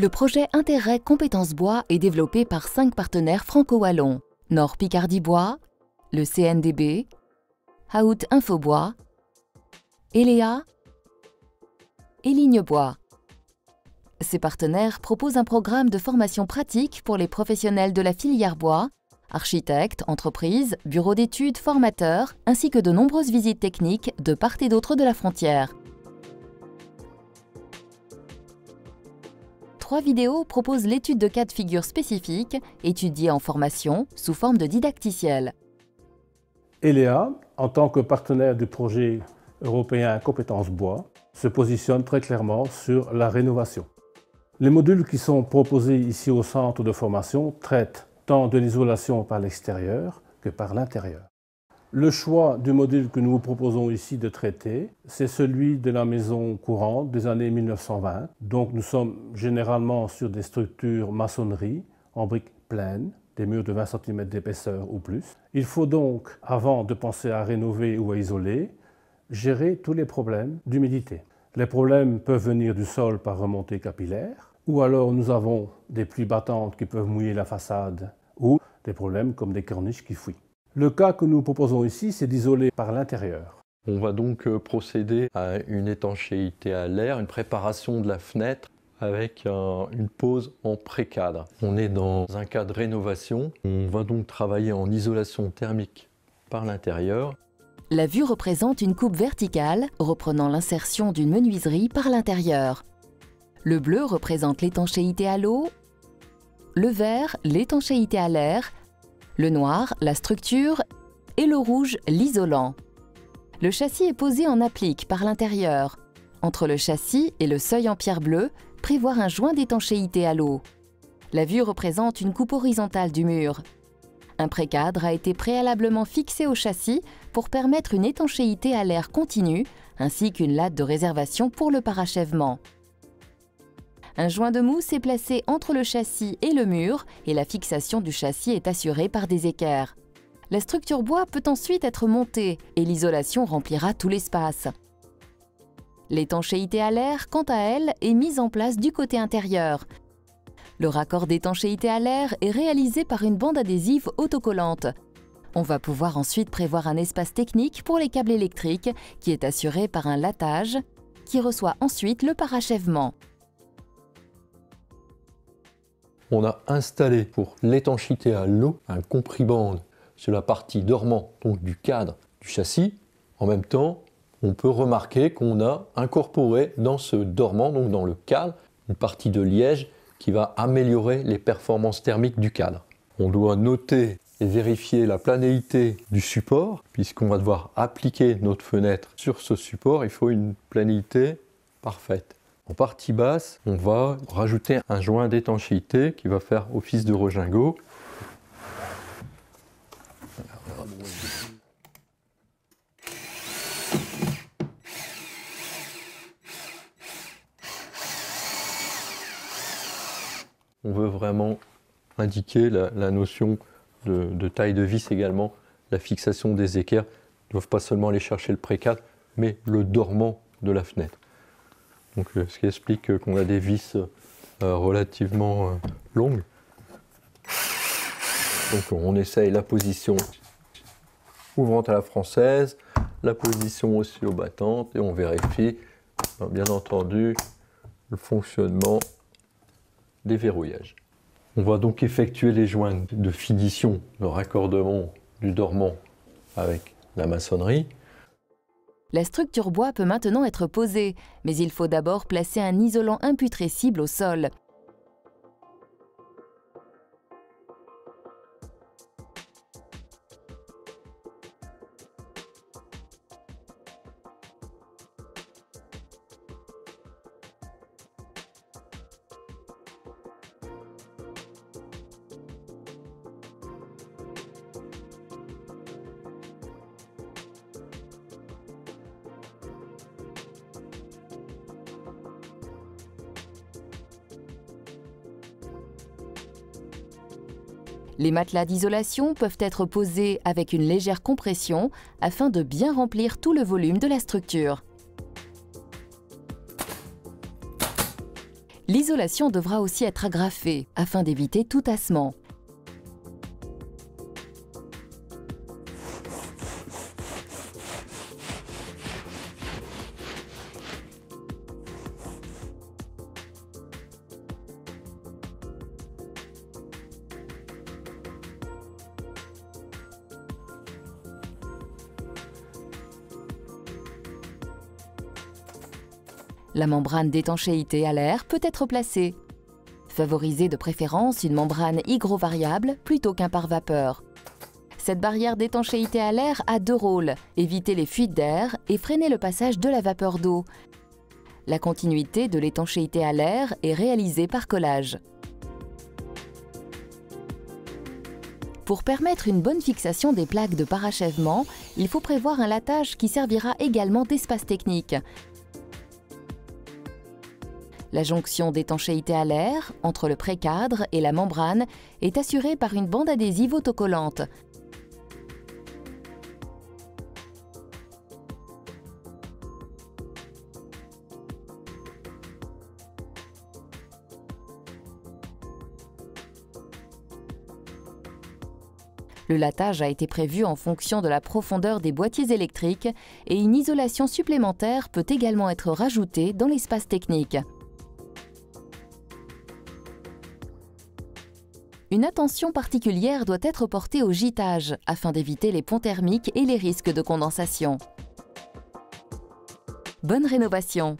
Le projet Interreg Compétences Bois est développé par 5 partenaires franco-wallons: Nord Picardie Bois, le CNDB, Haute Infobois, Eléa et Ligne Bois. Ces partenaires proposent un programme de formation pratique pour les professionnels de la filière bois, architectes, entreprises, bureaux d'études, formateurs, ainsi que de nombreuses visites techniques de part et d'autre de la frontière. 3 vidéos proposent l'étude de cas de figure spécifiques, étudiés en formation, sous forme de didacticiel. Eléa, en tant que partenaire du projet européen Compétences Bois, se positionne très clairement sur la rénovation. Les modules qui sont proposés ici au centre de formation traitent tant de l'isolation par l'extérieur que par l'intérieur. Le choix du module que nous vous proposons ici de traiter, c'est celui de la maison courante des années 1920. Donc nous sommes généralement sur des structures maçonnerie en briques pleines, des murs de 20 cm d'épaisseur ou plus. Il faut donc, avant de penser à rénover ou à isoler, gérer tous les problèmes d'humidité. Les problèmes peuvent venir du sol par remontée capillaire, ou alors nous avons des pluies battantes qui peuvent mouiller la façade, ou des problèmes comme des corniches qui fuient. Le cas que nous proposons ici, c'est d'isoler par l'intérieur. On va donc procéder à une étanchéité à l'air, une préparation de la fenêtre avec une pose en pré-cadre. On est dans un cas de rénovation. On va donc travailler en isolation thermique par l'intérieur. La vue représente une coupe verticale reprenant l'insertion d'une menuiserie par l'intérieur. Le bleu représente l'étanchéité à l'eau, le vert, l'étanchéité à l'air, le noir, la structure et le rouge, l'isolant. Le châssis est posé en applique par l'intérieur. Entre le châssis et le seuil en pierre bleue, prévoir un joint d'étanchéité à l'eau. La vue représente une coupe horizontale du mur. Un pré-cadre a été préalablement fixé au châssis pour permettre une étanchéité à l'air continue, ainsi qu'une latte de réservation pour le parachèvement. Un joint de mousse est placé entre le châssis et le mur et la fixation du châssis est assurée par des équerres. La structure bois peut ensuite être montée et l'isolation remplira tout l'espace. L'étanchéité à l'air, quant à elle, est mise en place du côté intérieur. Le raccord d'étanchéité à l'air est réalisé par une bande adhésive autocollante. On va pouvoir ensuite prévoir un espace technique pour les câbles électriques qui est assuré par un lattage qui reçoit ensuite le parachèvement. On a installé pour l'étanchéité à l'eau un compribande sur la partie dormant donc du cadre du châssis. En même temps, on peut remarquer qu'on a incorporé dans ce dormant, donc dans le cadre, une partie de liège qui va améliorer les performances thermiques du cadre. On doit noter et vérifier la planéité du support, puisqu'on va devoir appliquer notre fenêtre sur ce support. Il faut une planéité parfaite. En partie basse, on va rajouter un joint d'étanchéité qui va faire office de regingot. On veut vraiment indiquer la notion de taille de vis également, la fixation des équerres. Ils ne doivent pas seulement aller chercher le pré-cadre, mais le dormant de la fenêtre. Donc, ce qui explique qu'on a des vis relativement longues. Donc on essaye la position ouvrante à la française, la position oscillo-battante et on vérifie bien entendu le fonctionnement des verrouillages. On va donc effectuer les joints de finition, le raccordement du dormant avec la maçonnerie. La structure bois peut maintenant être posée, mais il faut d'abord placer un isolant imputrescible au sol. Les matelas d'isolation peuvent être posés avec une légère compression afin de bien remplir tout le volume de la structure. L'isolation devra aussi être agrafée afin d'éviter tout tassement. La membrane d'étanchéité à l'air peut être placée. Favorisez de préférence une membrane hygrovariable plutôt qu'un pare-vapeur. Cette barrière d'étanchéité à l'air a deux rôles, éviter les fuites d'air et freiner le passage de la vapeur d'eau. La continuité de l'étanchéité à l'air est réalisée par collage. Pour permettre une bonne fixation des plaques de parachèvement, il faut prévoir un lattage qui servira également d'espace technique. La jonction d'étanchéité à l'air entre le précadre et la membrane est assurée par une bande adhésive autocollante. Le lattage a été prévu en fonction de la profondeur des boîtiers électriques et une isolation supplémentaire peut également être rajoutée dans l'espace technique. Une attention particulière doit être portée au gîtage afin d'éviter les ponts thermiques et les risques de condensation. Bonne rénovation!